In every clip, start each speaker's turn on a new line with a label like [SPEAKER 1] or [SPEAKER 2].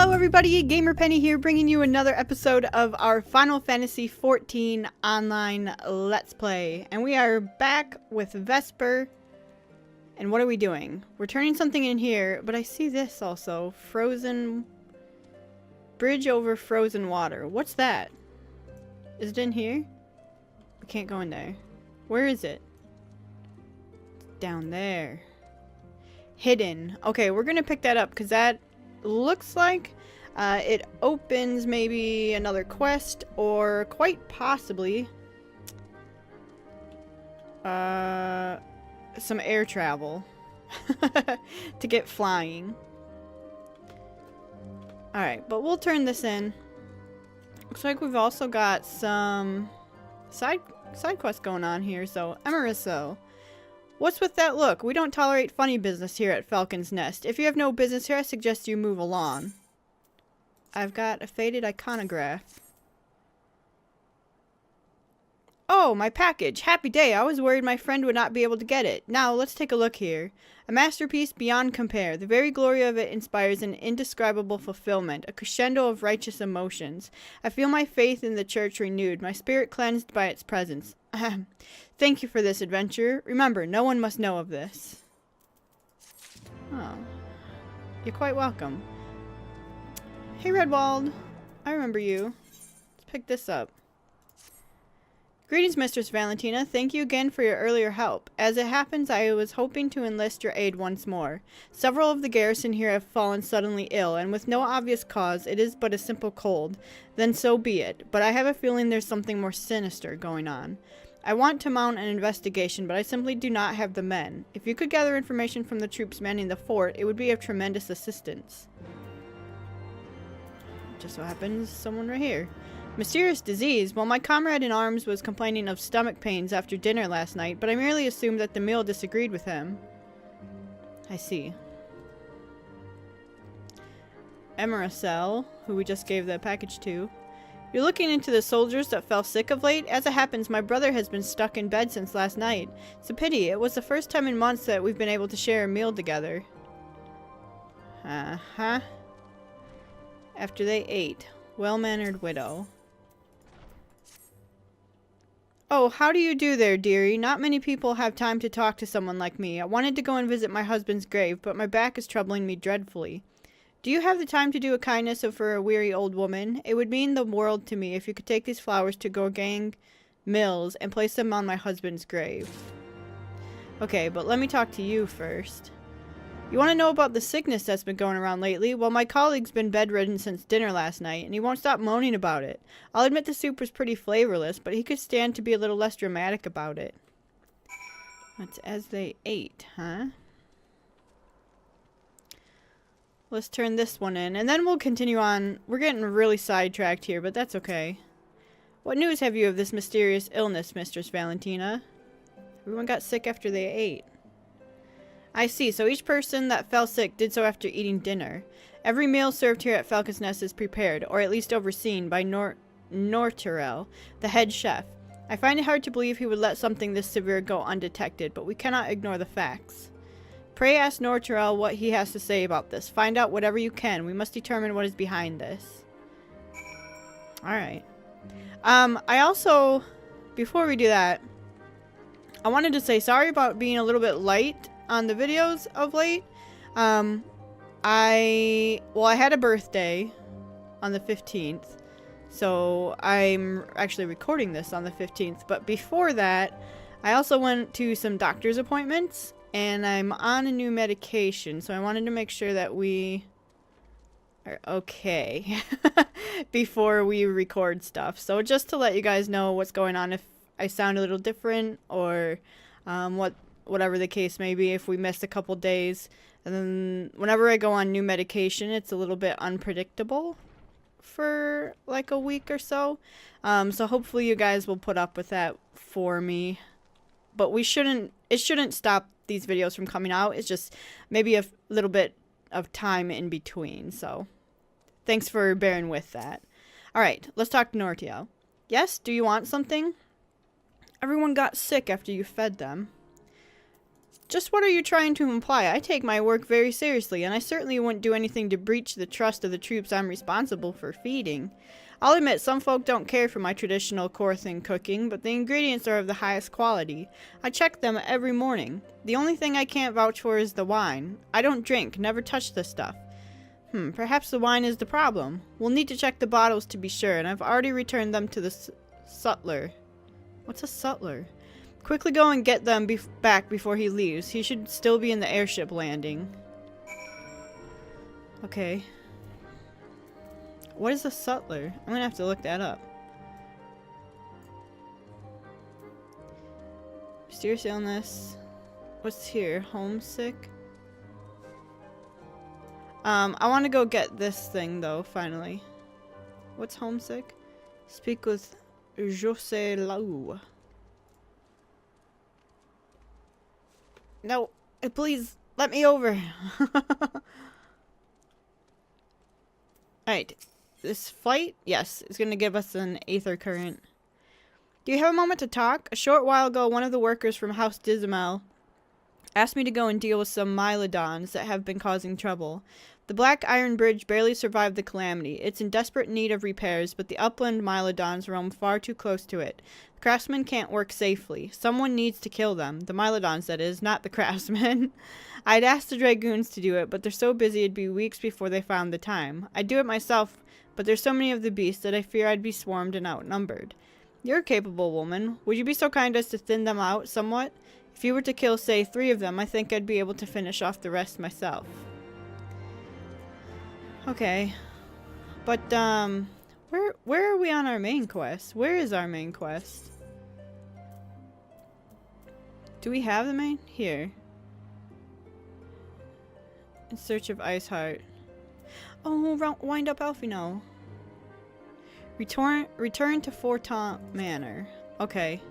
[SPEAKER 1] Hello everybody, GamerPenny here, bringing you another episode of our Final Fantasy XIV online Let's Play. And we are back with Vesper. And what are we doing? We're turning something in here, but I see this also. Frozen... Bridge over frozen water. What's that? Is it in here? We can't go in there. Where is it? It's down there. Hidden. Okay, we're gonna pick that up, because that looks like it opens maybe another quest, or quite possibly some air travel to get flying. Alright, but we'll turn this in. Looks like we've also got some side quests going on here, so Emerso. What's with that look? We don't tolerate funny business here at Falcon's Nest. If you have no business here, I suggest you move along. I've got a faded iconograph. Oh, my package. Happy day. I was worried my friend would not be able to get it. Now, let's take a look here. A masterpiece beyond compare. The very glory of it inspires an indescribable fulfillment, a crescendo of righteous emotions. I feel my faith in the church renewed, my spirit cleansed by its presence. Thank you for this adventure. Remember, no one must know of this. Oh. You're quite welcome. Hey, Redwald. I remember you. Let's pick this up. Greetings, Mistress Valentina. Thank you again for your earlier help. As it happens, I was hoping to enlist your aid once more. Several of the garrison here have fallen suddenly ill, and with no obvious cause, it is but a simple cold. Then so be it. But I have a feeling there's something more sinister going on. I want to mount an investigation, but I simply do not have the men. If you could gather information from the troops manning the fort, it would be of tremendous assistance. Just so happens, someone right here. Mysterious disease. Well, my comrade in arms was complaining of stomach pains after dinner last night, but I merely assumed that the meal disagreed with him. I see. Emeracel, who we just gave the package to. You're looking into the soldiers that fell sick of late? As it happens, my brother has been stuck in bed since last night. It's a pity. It was the first time in months that we've been able to share a meal together. Uh-huh. After they ate. Well-mannered widow. Oh, how do you do there, dearie? Not many people have time to talk to someone like me. I wanted to go and visit my husband's grave, but my back is troubling me dreadfully. Do you have the time to do a kindness for a weary old woman? It would mean the world to me if you could take these flowers to Gorgang Mills and place them on my husband's grave. Okay, but let me talk to you first. You want to know about the sickness that's been going around lately? Well, my colleague's been bedridden since dinner last night, and he won't stop moaning about it. I'll admit the soup was pretty flavorless, but he could stand to be a little less dramatic about it. That's as they ate, huh? Let's turn this one in, and then we'll continue on. We're getting really sidetracked here, but that's okay. What news have you of this mysterious illness, Mistress Valentina? Everyone got sick after they ate. I see, so each person that fell sick did so after eating dinner. Every meal served here at Falcon's Nest is prepared, or at least overseen, by Norterel, the head chef. I find it hard to believe he would let something this severe go undetected, but we cannot ignore the facts. Pray ask Norterel what he has to say about this. Find out whatever you can. We must determine what is behind this. Alright. I also, before we do that, I wanted to say sorry about being a little bit light on the videos of late. I had a birthday on the 15th. So I'm actually recording this on the 15th. But before that, I also went to some doctor's appointments. And I'm on a new medication, so I wanted to make sure that we are okay before we record stuff. So just to let you guys know what's going on, if I sound a little different, or whatever the case may be, if we missed a couple days. And then whenever I go on new medication, it's a little bit unpredictable for like a week or so. So hopefully you guys will put up with that for me. But it shouldn't stop these videos from coming out. It's just maybe a little bit of time in between. So thanks for bearing with that. Alright, let's talk to Nortiel. Yes, do you want something? Everyone got sick after you fed them. Just what are you trying to imply? I take my work very seriously, and I certainly wouldn't do anything to breach the trust of the troops I'm responsible for feeding. I'll admit some folk don't care for my traditional Corthan cooking, but the ingredients are of the highest quality. I check them every morning. The only thing I can't vouch for is the wine. I don't drink, never touch the stuff. Perhaps the wine is the problem. We'll need to check the bottles to be sure, and I've already returned them to the sutler. What's a sutler? Quickly go and get them back before he leaves. He should still be in the airship landing. Okay. What is a sutler? I'm gonna have to look that up. Mysterious illness. What's here? Homesick? I want to go get this thing though, finally. What's homesick? Speak with Jose Lau. No, please, let me over. Alright, this flight, yes, is going to give us an aether current. Do you have a moment to talk? A short while ago, one of the workers from House Dismal asked me to go and deal with some Mylodons that have been causing trouble. The Black Iron Bridge barely survived the calamity. It's in desperate need of repairs, but the upland Mylodons roam far too close to it. The craftsmen can't work safely. Someone needs to kill them. The Mylodons, that is, not the craftsmen. I'd asked the Dragoons to do it, but they're so busy it'd be weeks before they found the time. I'd do it myself, but there's so many of the beasts that I fear I'd be swarmed and outnumbered. You're a capable woman. Would you be so kind as to thin them out somewhat? If you were to kill, say, 3 of them, I think I'd be able to finish off the rest myself. Okay. But, where are we on our main quest? Where is our main quest? Do we have the main? Here. In search of Iceheart. Oh, wind up Elfino. Return to Fortaunt Manor. Okay.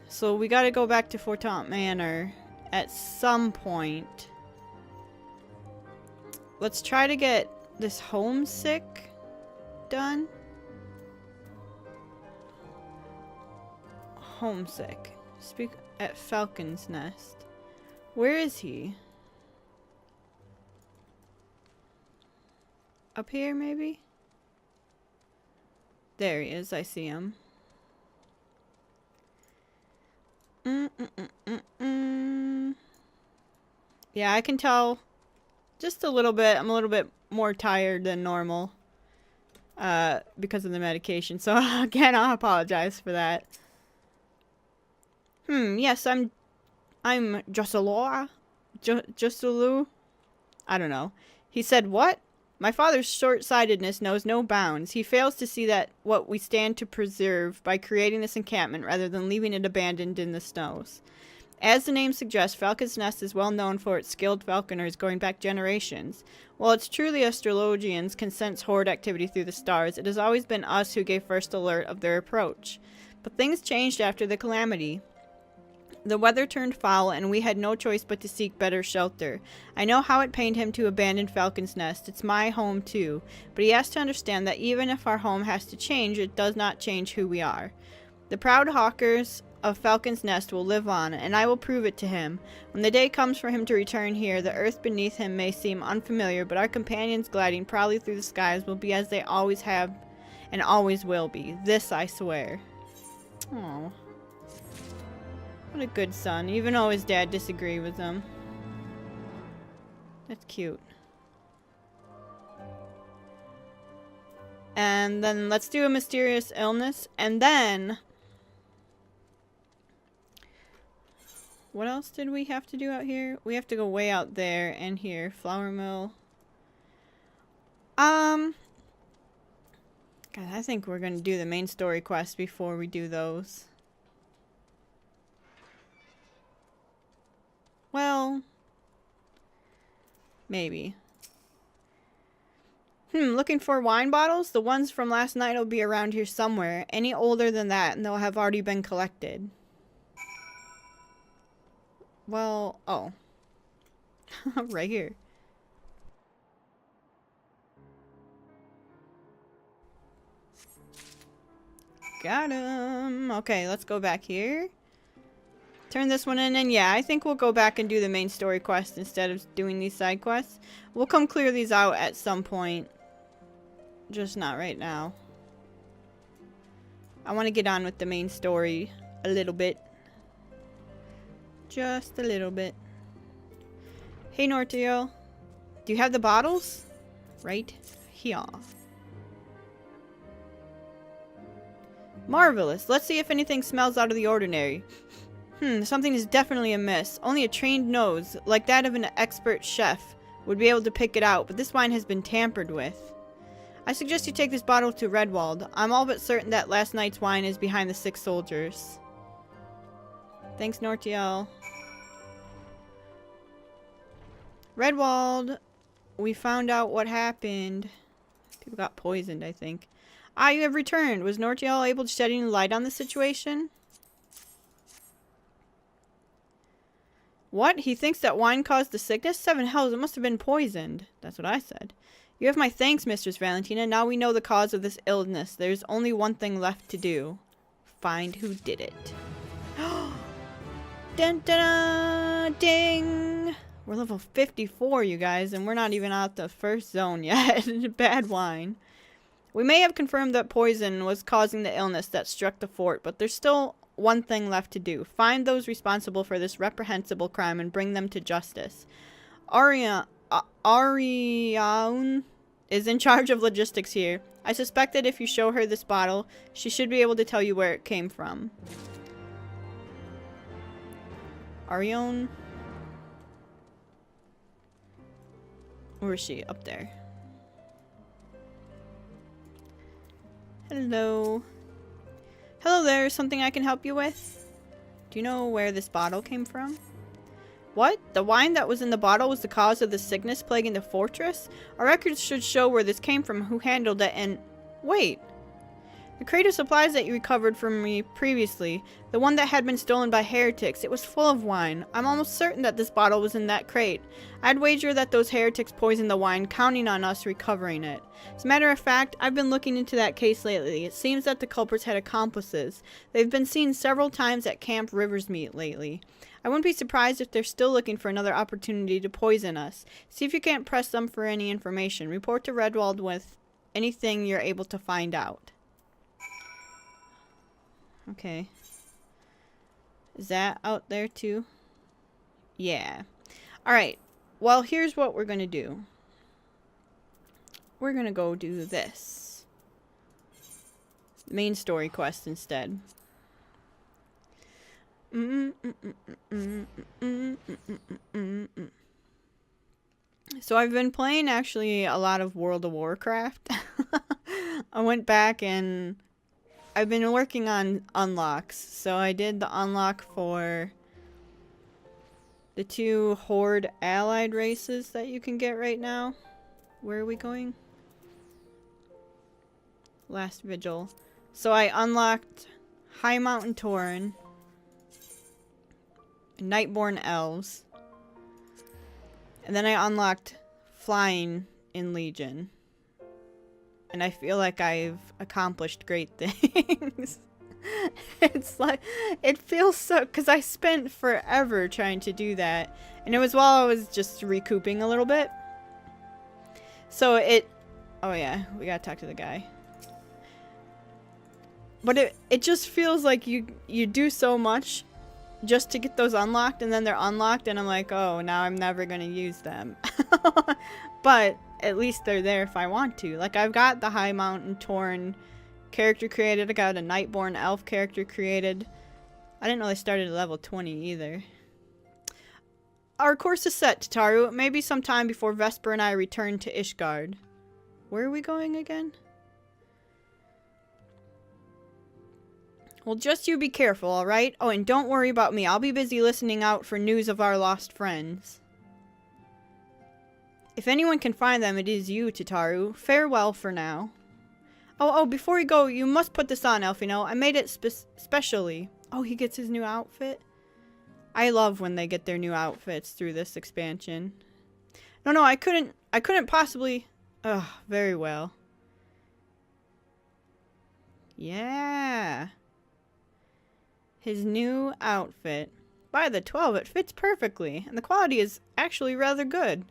[SPEAKER 1] So we gotta go back to Fortaunt Manor at some point. Let's try to get this homesick done. Homesick. Speak at Falcon's Nest. Where is he? Up here, maybe? There he is. I see him. Yeah, I can tell just a little bit. I'm a little bit more tired than normal because of the medication. So again, I'll apologize for that. Yes, I'm Jocelyn. Jocelyn? I don't know. He said what? My father's short-sightedness knows no bounds. He fails to see that what we stand to preserve by creating this encampment rather than leaving it abandoned in the snows. As the name suggests, Falcon's Nest is well known for its skilled falconers going back generations. While it's true the astrologians can sense horde activity through the stars, it has always been us who gave first alert of their approach. But things changed after the calamity. The weather turned foul, and we had no choice but to seek better shelter. I know how it pained him to abandon Falcon's Nest. It's my home, too. But he has to understand that even if our home has to change, it does not change who we are. The proud hawkers of Falcon's Nest will live on, and I will prove it to him. When the day comes for him to return here, the earth beneath him may seem unfamiliar, but our companions gliding proudly through the skies will be as they always have and always will be. This I swear. Aww. What a good son, even though his dad disagreed with him. That's cute. And then let's do a mysterious illness, and then... What else did we have to do out here? We have to go way out there and here. Flour mill. God, I think we're gonna do the main story quest before we do those. Well, maybe. Looking for wine bottles? The ones from last night will be around here somewhere. Any older than that, and they'll have already been collected. Well, oh. Right here. Got him. Okay, let's go back here. Turn this one in, and yeah, I think we'll go back and do the main story quest instead of doing these side quests. We'll come clear these out at some point. Just not right now. I want to get on with the main story a little bit. Just a little bit. Hey, Nortio. Do you have the bottles? Right here. Marvelous. Let's see if anything smells out of the ordinary. Something is definitely amiss. Only a trained nose, like that of an expert chef, would be able to pick it out, but this wine has been tampered with. I suggest you take this bottle to Redwald. I'm all but certain that last night's wine is behind the 6 soldiers. Thanks, Nortiel. Redwald, we found out what happened. People got poisoned, I think. Ah, you have returned. Was Nortiel able to shed any light on the situation? What? He thinks that wine caused the sickness? 7 hells, it must have been poisoned. That's what I said. You have my thanks, Mistress Valentina. Now we know the cause of this illness. There's only one thing left to do. Find who did it. Dun, dun, dun, ding! We're level 54, you guys, and we're not even out the first zone yet. Bad wine. We may have confirmed that poison was causing the illness that struck the fort, but there's still one thing left to do. Find those responsible for this reprehensible crime and bring them to justice. Ariane is in charge of logistics here. I suspect that if you show her this bottle, she should be able to tell you where it came from. Ariane? Where is she? Up there. Hello. Hello there, something I can help you with? Do you know where this bottle came from? What? The wine that was in the bottle was the cause of the sickness plaguing the fortress? Our records should show where this came from, who handled it, and... Wait! The crate of supplies that you recovered from me previously, the one that had been stolen by heretics, it was full of wine. I'm almost certain that this bottle was in that crate. I'd wager that those heretics poisoned the wine, counting on us recovering it. As a matter of fact, I've been looking into that case lately. It seems that the culprits had accomplices. They've been seen several times at Camp Riversmeet lately. I wouldn't be surprised if they're still looking for another opportunity to poison us. See if you can't press them for any information. Report to Redwald with anything you're able to find out. Okay. Is that out there too? Yeah. Alright. Well, here's what we're gonna do. We're gonna go do this. Main story quest instead. So I've been playing actually a lot of World of Warcraft. I went back and I've been working on unlocks. So I did the unlock for the 2 Horde allied races that you can get right now. Where are we going? Last Vigil. So I unlocked High Mountain Thorne, Nightborn Elves, and then I unlocked Flying in Legion. And I feel like I've accomplished great things. It's like, it feels so, because I spent forever trying to do that. And it was while I was just recouping a little bit. So it, oh yeah, we gotta talk to the guy. But it just feels like you do so much just to get those unlocked, and then they're unlocked, and I'm like, oh, now I'm never gonna use them. But at least they're there if I want to. Like, I've got the High Mountain Thorne character created. I got a Nightborn Elf character created. I didn't know they started at level 20 either. Our course is set, Tataru. Maybe sometime before Vesper and I return to Ishgard. Where are we going again? Well, just you be careful, alright? Oh, and don't worry about me. I'll be busy listening out for news of our lost friends. If anyone can find them, it is you, Tataru. Farewell for now. Oh, before you go, you must put this on, Elfino. I made it specially. Oh, he gets his new outfit? I love when they get their new outfits through this expansion. No, I couldn't possibly... Ugh, very well. Yeah. His new outfit. By the 12, it fits perfectly, and the quality is actually rather good.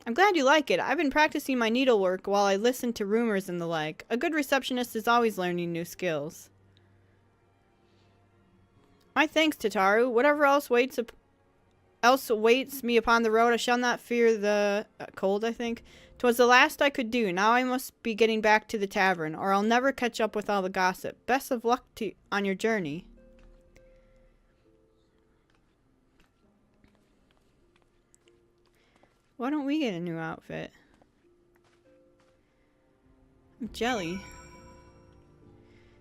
[SPEAKER 1] I'm glad you like it. I've been practicing my needlework while I listen to rumors and the like. A good receptionist is always learning new skills. My thanks, Tataru. Whatever else waits me upon the road, I shall not fear the cold, I think. 'Twas the last I could do. Now I must be getting back to the tavern, or I'll never catch up with all the gossip. Best of luck on your journey. Why don't we get a new outfit? Jelly.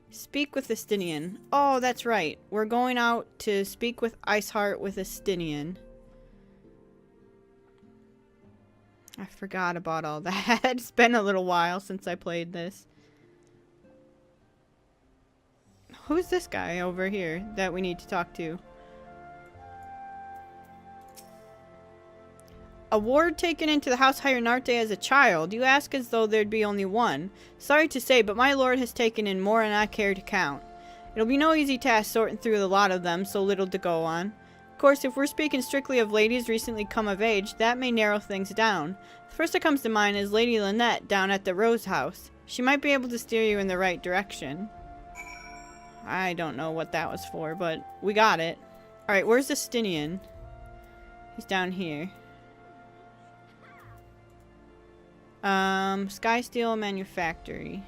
[SPEAKER 1] Speak with Estinian. Oh, that's right. We're going out to speak with Iceheart with Estinian. I forgot about all that. It's been a little while since I played this. Who's this guy over here that we need to talk to? A ward taken into the house Hierarte as a child. You ask as though there'd be only one. Sorry to say, but my lord has taken in more than I care to count. It'll be no easy task sorting through the lot of them, so little to go on. Of course, if we're speaking strictly of ladies recently come of age, that may narrow things down. The first that comes to mind is Lady Lynette down at the Rose House. She might be able to steer you in the right direction. I don't know what that was for, but we got it. Alright, where's Estinian? He's down here. Sky Steel Manufactory.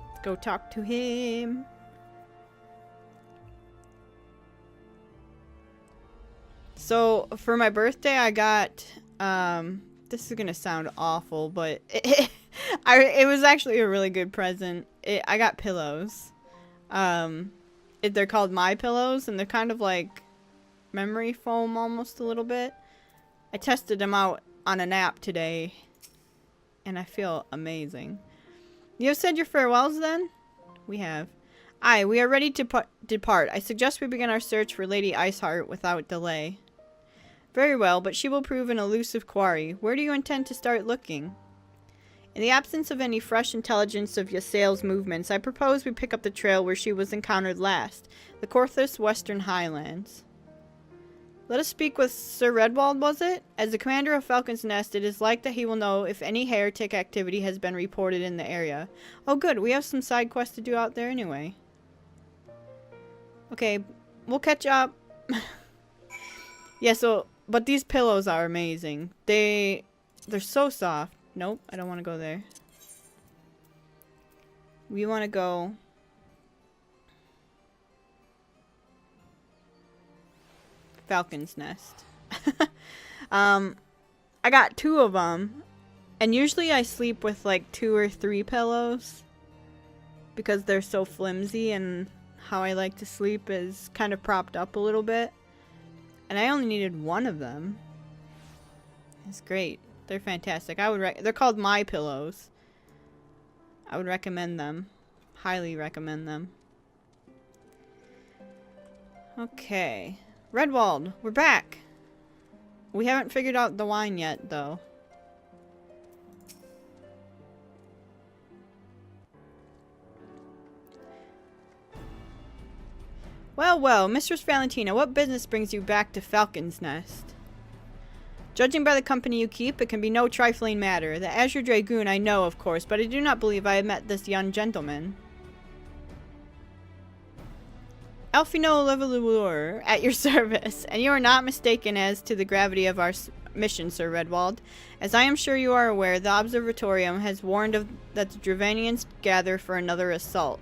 [SPEAKER 1] Let's go talk to him. So, for my birthday, I got, this is gonna sound awful, but it was actually a really good present. I got pillows. They're called My Pillows, and they're kind of like memory foam almost a little bit. I tested them out on an app today, and I feel amazing. You have said your farewells then? We have. Aye, we are ready to depart. I suggest we begin our search for Lady Iceheart without delay. Very well, but she will prove an elusive quarry. Where do you intend to start looking? In the absence of any fresh intelligence of Ysaele's movements, I propose we pick up the trail where she was encountered last, the Corthus Western Highlands. Let us speak with Sir Redwald, was it? As the commander of Falcon's Nest, it is like that he will know if any heretic activity has been reported in the area. Oh good, we have some side quests to do out there anyway. Okay, we'll catch up. Yeah, so, but these pillows are amazing. They're so soft. Nope, I don't want to go there. We want to go... Falcon's Nest. I got 2 of them, and usually I sleep with like 2 or 3 pillows because they're so flimsy, and how I like to sleep is kind of propped up a little bit, and I only needed 1 of them. It's great. They're fantastic. They're called My Pillows. I would recommend them. Highly recommend them. Okay. Redwald, we're back. We haven't figured out the wine yet, though. Well, well, Mistress Valentina, what business brings you back to Falcon's Nest? Judging by the company you keep, it can be no trifling matter. The Azure Dragoon I know, of course, but I do not believe I have met this young gentleman. Alfino Leveluer, at your service, and you are not mistaken as to the gravity of our mission, Sir Redwald. As I am sure you are aware, the Observatorium has warned that the Dravanians gather for another assault.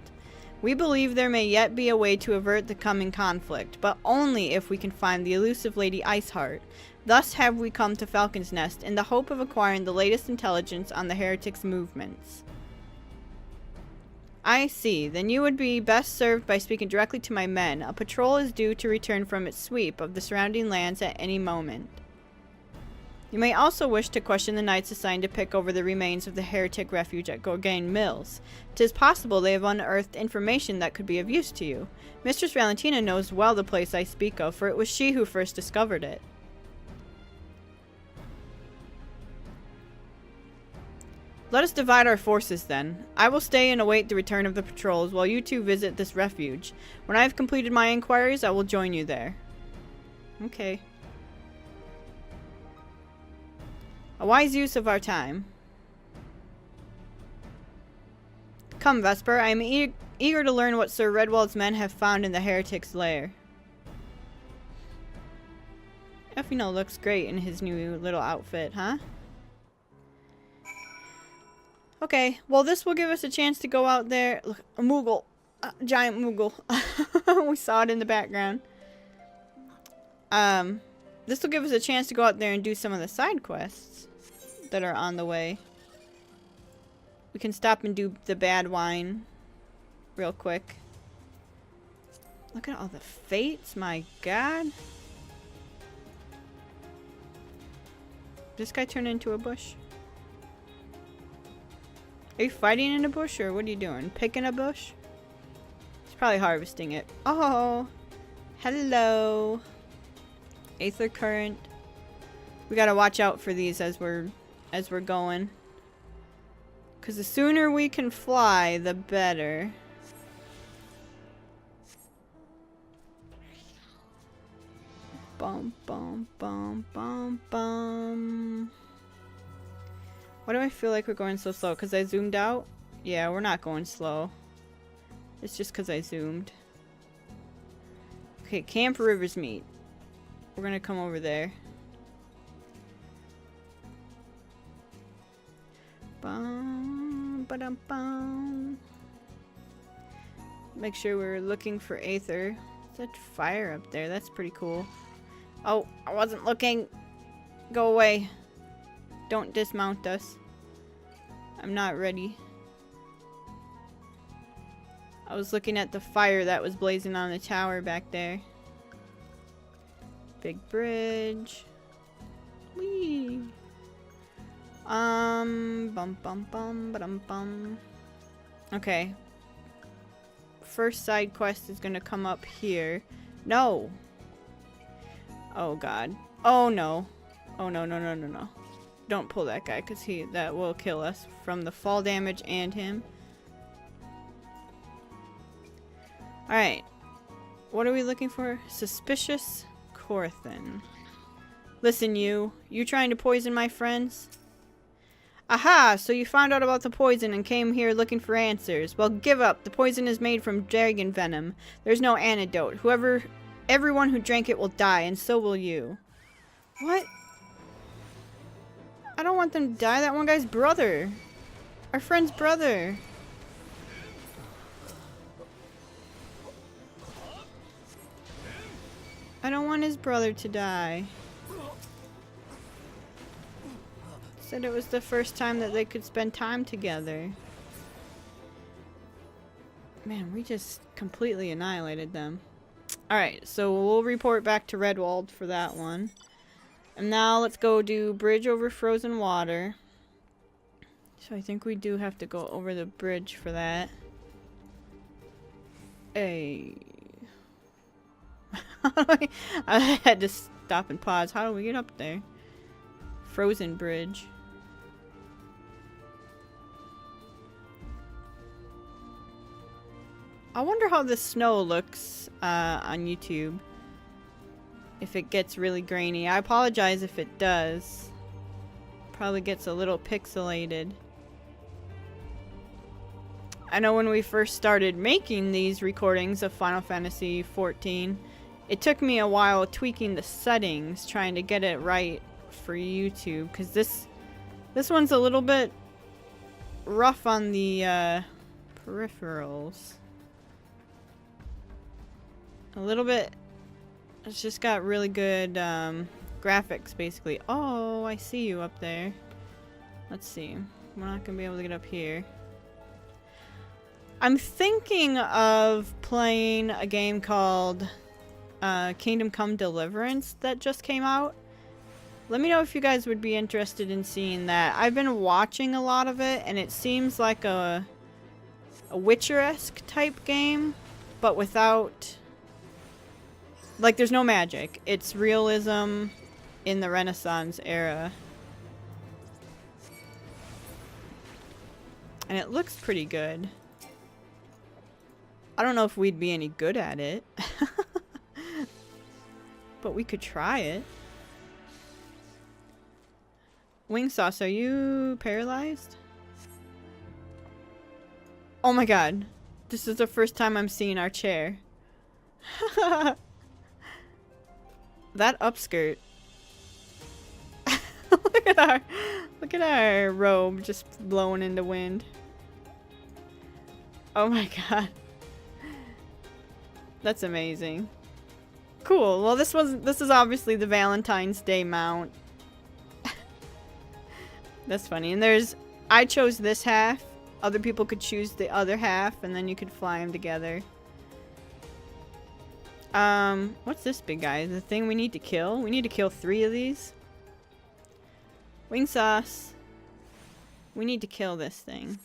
[SPEAKER 1] We believe there may yet be a way to avert the coming conflict, but only if we can find the elusive Lady Iceheart. Thus have we come to Falcon's Nest, in the hope of acquiring the latest intelligence on the heretics' movements. I see. Then you would be best served by speaking directly to my men. A patrol is due to return from its sweep of the surrounding lands at any moment. You may also wish to question the knights assigned to pick over the remains of the heretic refuge at Gorgain Mills. 'Tis possible they have unearthed information that could be of use to you. Mistress Valentina knows well the place I speak of, for it was she who first discovered it. Let us divide our forces then. I will stay and await the return of the patrols while you two visit this refuge. When I have completed my inquiries, I will join you there. Okay. A wise use of our time. Come, Vesper. I am eager to learn what Sir Redwald's men have found in the heretic's lair. Effino looks great in his new little outfit, huh? Okay, well this will give us a chance to go out there. Look, a Moogle. A giant Moogle. We saw it in the background. This will give us a chance to go out there and do some of the side quests that are on the way. We can stop and do the bad wine real quick. Look at all the fates, my god. This guy turned into a bush. Are you fighting in a bush or what are you doing? Picking a bush? He's probably harvesting it. Oh, hello. Aether current. We gotta watch out for these as we're going. Because the sooner we can fly, the better. Bum, bum, bum, bum, bum. Why do I feel like we're going so slow? Because I zoomed out? Yeah, we're not going slow. It's just because I zoomed. Okay, Camp Rivers Meet. We're gonna come over there. Bum, ba-dum, bum. Make sure we're looking for Aether. There's that fire up there. That's pretty cool. Oh, I wasn't looking. Go away. Don't dismount us. I'm not ready. I was looking at the fire that was blazing on the tower back there. Big bridge. Whee! Bum bum bum ba-dum bum. Okay. First side quest is gonna come up here. No! Oh god. Oh no. Oh no no no no no. Don't pull that guy because that will kill us from the fall damage and him. Alright. What are we looking for? Suspicious Corthin. Listen, you trying to poison my friends? Aha! So you found out about the poison and came here looking for answers. Well, give up. The poison is made from dragon venom. There's no antidote. Everyone who drank it will die, and so will you. What? I don't want them to die. That one guy's brother. Our friend's brother. I don't want his brother to die. Said it was the first time that they could spend time together. Man, we just completely annihilated them. Alright, so we'll report back to Redwald for that one. And now let's go do bridge over frozen water. So I think we do have to go over the bridge for that. Hey. I had to stop and pause. How do we get up there? Frozen bridge. I wonder how the snow looks on YouTube. If it gets really grainy. I apologize if it does. Probably gets a little pixelated. I know when we first started making these recordings of Final Fantasy XIV, it took me a while tweaking the settings, trying to get it right for YouTube, because this one's a little bit rough on the peripherals. A little bit. It's just got really good graphics, basically. Oh, I see you up there. Let's see. We're not gonna be able to get up here. I'm thinking of playing a game called Kingdom Come Deliverance that just came out. Let me know if you guys would be interested in seeing that. I've been watching a lot of it, and it seems like a Witcher-esque type game, but without... Like, there's no magic. It's realism in the Renaissance era. And it looks pretty good. I don't know if we'd be any good at it. But we could try it. Wing Sauce, are you paralyzed? Oh my god. This is the first time I'm seeing our chair. That upskirt. Look at our robe just blowing in the wind. Oh my god. That's amazing. Cool. Well, this is obviously the Valentine's Day mount. That's funny. And I chose this half. Other people could choose the other half, and then you could fly them together. What's this big guy? The thing we need to kill? We need to kill 3 of these. Wing Sauce. We need to kill this thing.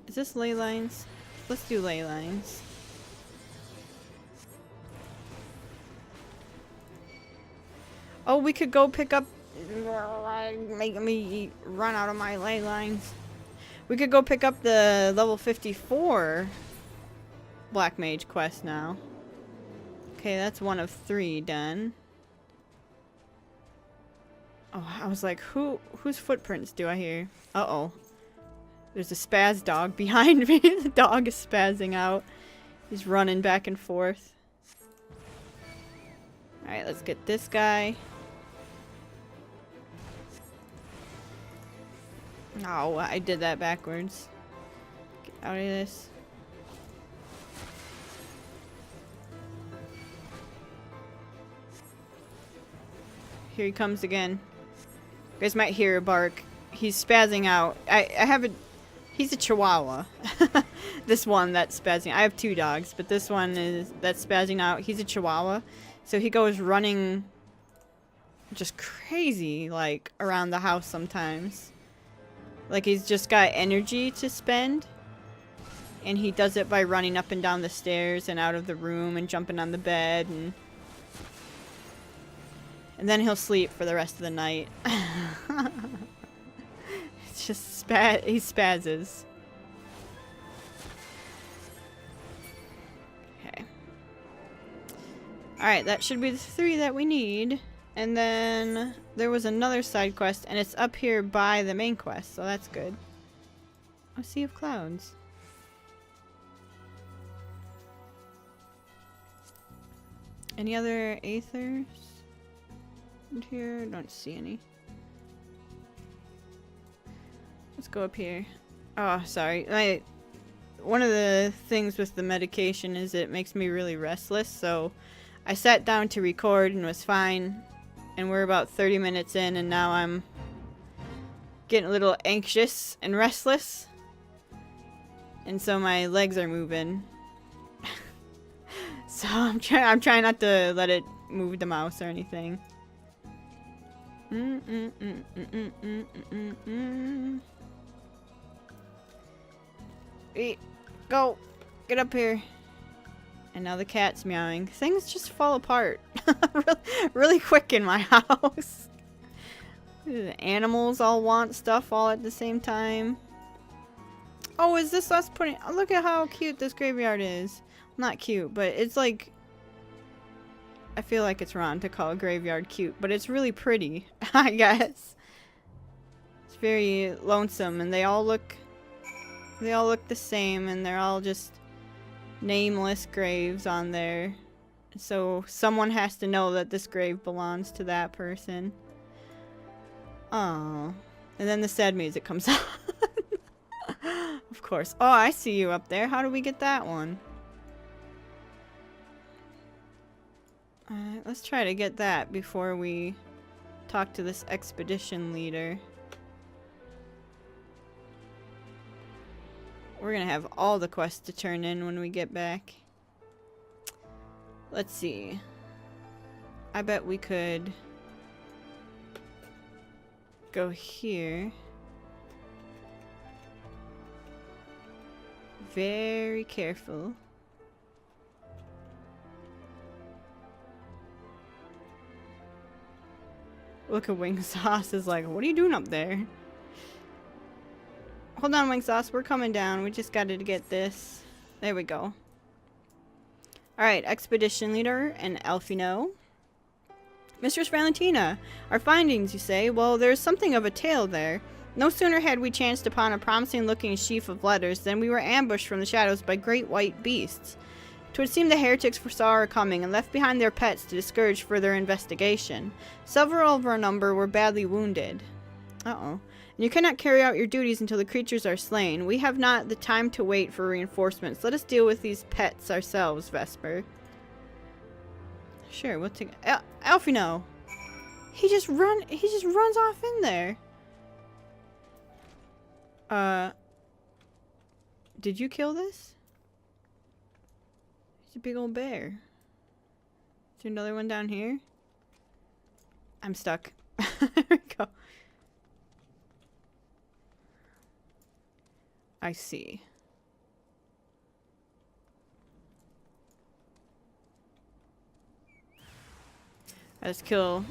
[SPEAKER 1] Is this ley lines? Let's do ley lines. Oh, we could go pick up... Making me run out of my ley lines. We could go pick up the level 54 Black Mage quest now. Okay, that's 1 of 3 done. Oh, I was like, whose footprints do I hear? Uh-oh. There's a spaz dog behind me. The dog is spazzing out. He's running back and forth. Alright, let's get this guy. Oh, I did that backwards. Get out of this. Here he comes again. You guys might hear a bark. He's spazzing out. He's a Chihuahua. This one that's spazzing. I have 2 dogs, but this one that's spazzing out. He's a Chihuahua. So he goes running just crazy, like, around the house sometimes. Like he's just got energy to spend. And he does it by running up and down the stairs and out of the room and jumping on the bed. And then he'll sleep for the rest of the night. It's just he spazzes. Okay. Alright, that should be the 3 that we need. And then there was another side quest, and it's up here by the main quest, so that's good. A Sea of Clouds. Any other aethers in here? Don't see any. Let's go up here. Oh, sorry. One of the things with the medication is it makes me really restless, so I sat down to record and was fine. And we're about 30 minutes in, and now I'm getting a little anxious and restless. And so my legs are moving. So I'm trying not to let it move the mouse or anything. Go! Get up here. And now the cat's meowing. Things just fall apart really quick in my house. The animals all want stuff all at the same time. Oh, is this us putting... Oh, look at how cute this graveyard is. Not cute, but it's like... I feel like it's wrong to call a graveyard cute, but it's really pretty, I guess. It's very lonesome, and they all look the same, and they're all just nameless graves on there. So someone has to know that this grave belongs to that person. Oh, and then the sad music comes on. Of course. Oh, I see you up there. How do we get that one? Let's try to get that before we talk to this expedition leader. We're gonna have all the quests to turn in when we get back. Let's see. I bet we could go here. Very careful. Look at Wing Sauce is like, what are you doing up there? Hold on, Wing Sauce. We're coming down. We just got to get this. There we go. Alright, Expedition Leader and Alfino. Mistress Valentina, our findings, you say? Well, there's something of a tale there. No sooner had we chanced upon a promising-looking sheaf of letters than we were ambushed from the shadows by great white beasts. 'Twould seem the heretics foresaw our coming and left behind their pets to discourage further investigation. Several of our number were badly wounded. Uh-oh. You cannot carry out your duties until the creatures are slain. We have not the time to wait for reinforcements. Let us deal with these pets ourselves, Vesper. Sure, we'll take Alfino. He just runs off in there. Did you kill this? It's a big old bear. Is there another one down here? I'm stuck. There we go. I see. Let's kill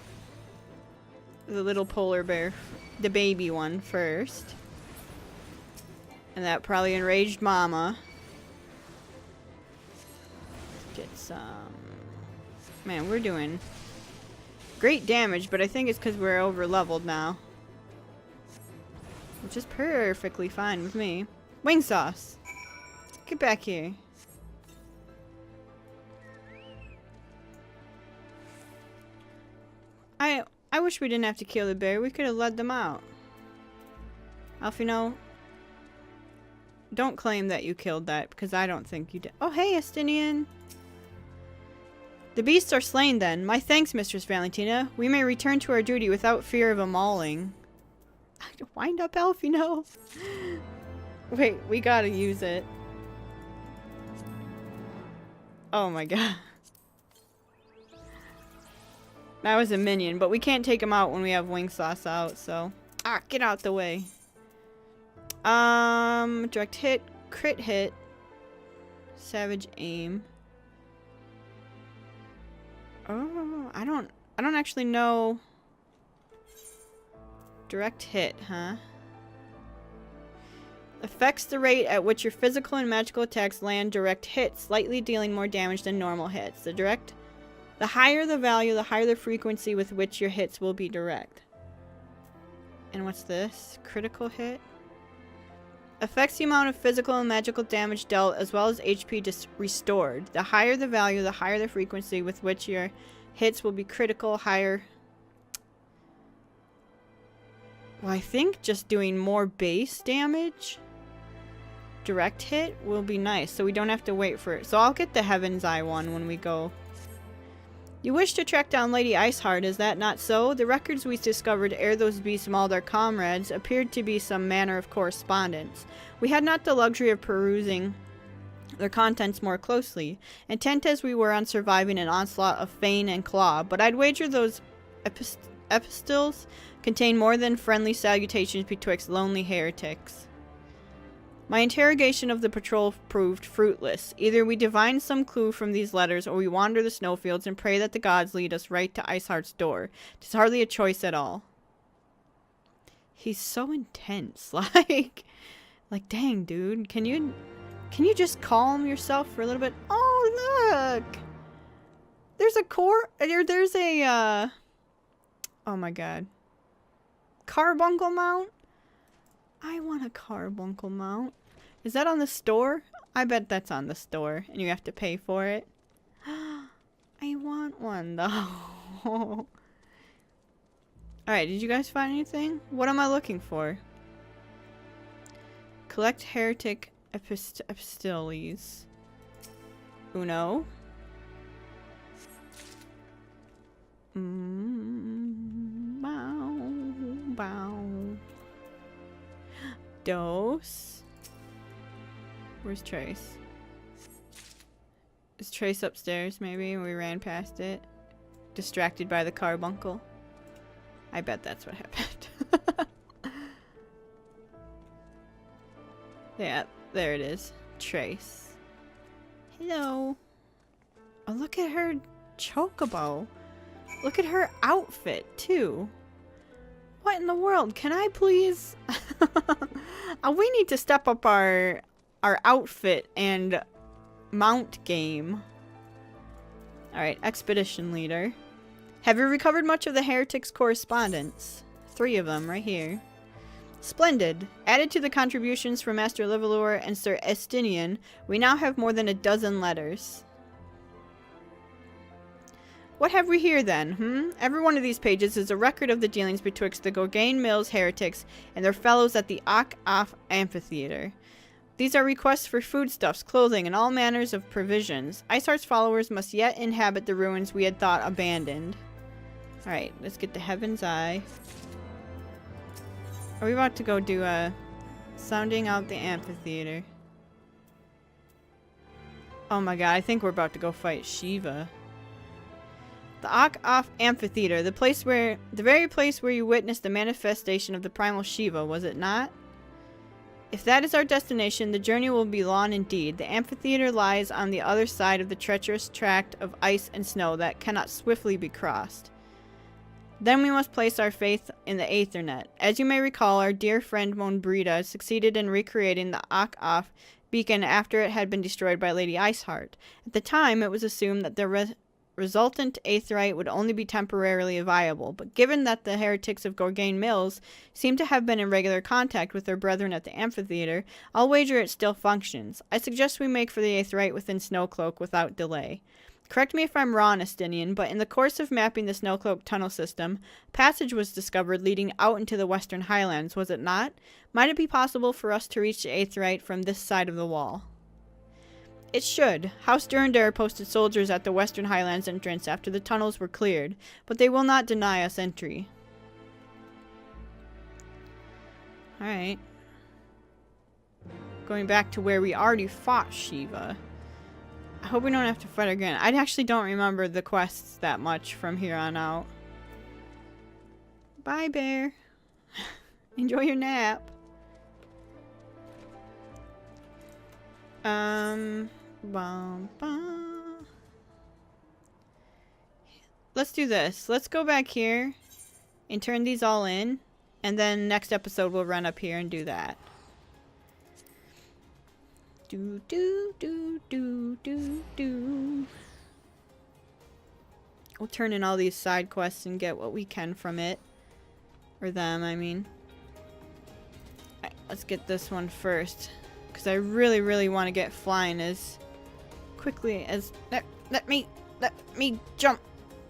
[SPEAKER 1] the little polar bear, the baby one first. And that probably enraged Mama. Get some... Man, we're doing great damage, but I think it's because we're over leveled now. Which is perfectly fine with me. Wing Sauce! Get back here. I wish we didn't have to kill the bear. We could have led them out. Alfino, don't claim that you killed that, because I don't think you did. Oh, hey, Estinian! The beasts are slain, then. My thanks, Mistress Valentina. We may return to our duty without fear of a mauling. Wind up, Alfino! Wait, we gotta use it. Oh my god. That was a minion, but we can't take him out when we have Wing Sauce out, so... Ah, get out the way. Direct hit, crit hit, savage aim. Oh, I don't actually know. Direct hit, huh? Affects the rate at which your physical and magical attacks land direct hits, slightly dealing more damage than normal hits. The higher the value, the higher the frequency with which your hits will be direct. And what's this? Critical hit? Affects the amount of physical and magical damage dealt as well as HP restored. The higher the value, the higher the frequency with which your hits will be critical, higher... Well, I think just doing more base damage, direct hit, will be nice, so we don't have to wait for it. So I'll get the Heaven's Eye one when we go. You wish to track down Lady Iceheart, is that not so? The records we discovered ere those beasts mauled our comrades appeared to be some manner of correspondence. We had not the luxury of perusing their contents more closely, intent as we were on surviving an onslaught of Fane and Claw, but I'd wager those epistles contain more than friendly salutations betwixt lonely heretics. My interrogation of the patrol proved fruitless. Either we divine some clue from these letters, or we wander the snowfields and pray that the gods lead us right to Iceheart's door. Tis hardly a choice at all. He's so intense. Like dang, dude. Can you just calm yourself for a little bit? Oh, look! There's a oh my god. Carbuncle mount? I want a carbuncle mount. Is that on the store? I bet that's on the store, and you have to pay for it. I want one, though. Alright, did you guys find anything? What am I looking for? Collect heretic epistoles. Uno. Bow. Bow. Dos. Where's Trace? Is Trace upstairs, maybe? We ran past it. Distracted by the carbuncle. I bet that's what happened. Yeah, there it is. Trace. Hello. Oh, look at her chocobo. Look at her outfit, too. What in the world? Can I please... We need to step up our outfit and mount game. Alright, expedition leader. Have you recovered much of the heretics' correspondence? 3 of them right here. Splendid. Added to the contributions from Master Livalor and Sir Estinian, we now have more than a dozen letters. What have we here then, Every one of these pages is a record of the dealings betwixt the Gorgain Mills heretics and their fellows at the Ak-Af Amphitheater. These are requests for foodstuffs, clothing, and all manners of provisions. Iceheart's followers must yet inhabit the ruins we had thought abandoned. Alright, let's get to Heaven's Eye. Are we about to go do a sounding out the amphitheater? Oh my god, I think we're about to go fight Shiva. The Ak-Af Amphitheater, the very place where you witnessed the manifestation of the primal Shiva, was it not? If that is our destination, the journey will be long indeed. The amphitheater lies on the other side of the treacherous tract of ice and snow that cannot swiftly be crossed. Then we must place our faith in the Aethernet. As you may recall, our dear friend Monbrita succeeded in recreating the Ak-Af beacon after it had been destroyed by Lady Iceheart. At the time, it was assumed that the resultant aetherite would only be temporarily viable, but given that the heretics of Gorgain Mills seem to have been in regular contact with their brethren at the amphitheater, I'll wager it still functions. I suggest we make for the aetherite within Snowcloak without delay. Correct me if I'm wrong, Estinian, but in the course of mapping the Snowcloak tunnel system, a passage was discovered leading out into the Western Highlands, was it not? Might it be possible for us to reach the aetherite from this side of the wall? It should. House Durandare posted soldiers at the Western Highlands entrance after the tunnels were cleared, but they will not deny us entry. Alright. Going back to where we already fought Shiva. I hope we don't have to fight again. I actually don't remember the quests that much from here on out. Bye, bear. Enjoy your nap. Let's do this. Let's go back here and turn these all in, and then next episode we'll run up here and do that. Do do do do do do. We'll turn in all these side quests and get what we can from it. Or them, I mean. Alright, let's get this one first. Because I really, really want to get flying as quickly as... Let me jump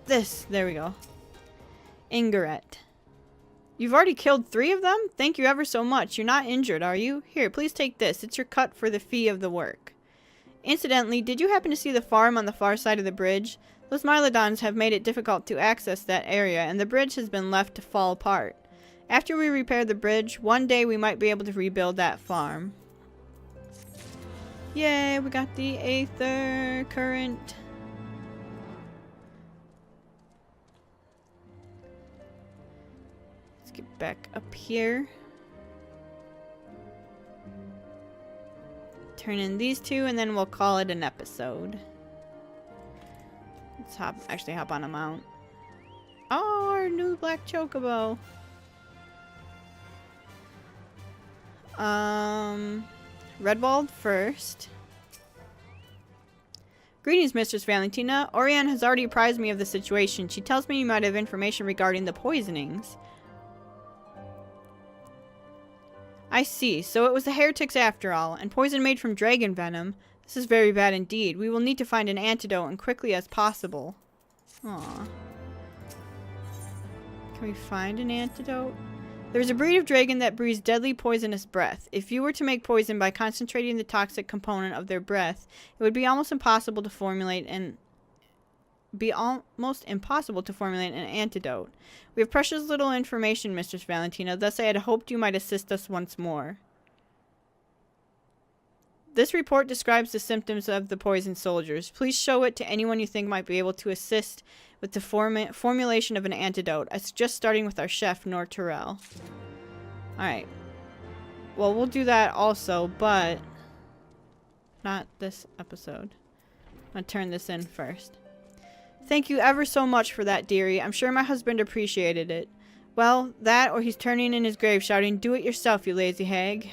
[SPEAKER 1] this. There we go. Ingaret. You've already killed 3 of them? Thank you ever so much. You're not injured, are you? Here, please take this. It's your cut for the fee of the work. Incidentally, did you happen to see the farm on the far side of the bridge? Those Mylodons have made it difficult to access that area, and the bridge has been left to fall apart. After we repair the bridge, one day we might be able to rebuild that farm. Yay, we got the Aether Current. Let's get back up here. Turn in these 2 and then we'll call it an episode. Let's actually hop on a mount. Oh, our new black chocobo. Redwald first. Greetings, Mistress Valentina. Orianne has already apprised me of the situation. She tells me you might have information regarding the poisonings. I see. So it was the heretics after all, and poison made from dragon venom. This is very bad indeed. We will need to find an antidote and quickly as possible. Aww. Can we find an antidote? There's a breed of dragon that breathes deadly poisonous breath. If you were to make poison by concentrating the toxic component of their breath, it would be almost impossible to formulate an antidote. We have precious little information, Mistress Valentina, thus I had hoped you might assist us once more. This report describes the symptoms of the poisoned soldiers. Please show it to anyone you think might be able to assist with the formulation of an antidote. I suggest starting with our chef, Nor Terrell. Alright. Well, we'll do that also, but not this episode. I'm gonna turn this in first. Thank you ever so much for that, dearie. I'm sure my husband appreciated it. Well, that or he's turning in his grave shouting, "Do it yourself, you lazy hag."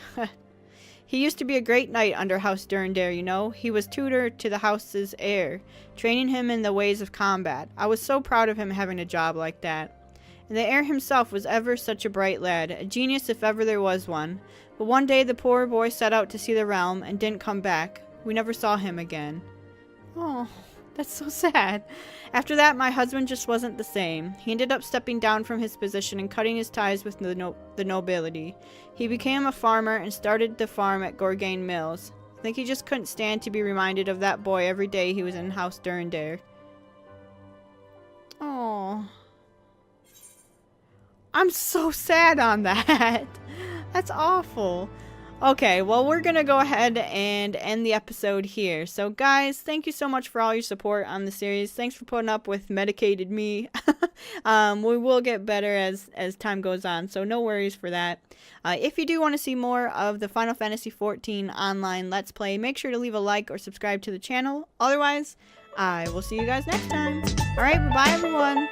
[SPEAKER 1] He used to be a great knight under House Durandare, you know. He was tutor to the house's heir, training him in the ways of combat. I was so proud of him having a job like that. And the heir himself was ever such a bright lad, a genius if ever there was one. But one day the poor boy set out to see the realm and didn't come back. We never saw him again. Oh, that's so sad. After that, my husband just wasn't the same. He ended up stepping down from his position and cutting his ties with the nobility. He became a farmer and started the farm at Gorgain Mills. I think he just couldn't stand to be reminded of that boy every day he was in House Durandare. Oh, I'm so sad on that. That's awful. Okay, well, we're going to go ahead and end the episode here. So, guys, thank you so much for all your support on the series. Thanks for putting up with medicated me. We will get better as time goes on, so no worries for that. If you do want to see more of the Final Fantasy XIV online Let's Play, make sure to leave a like or subscribe to the channel. Otherwise, I will see you guys next time. Alright, bye-bye, everyone.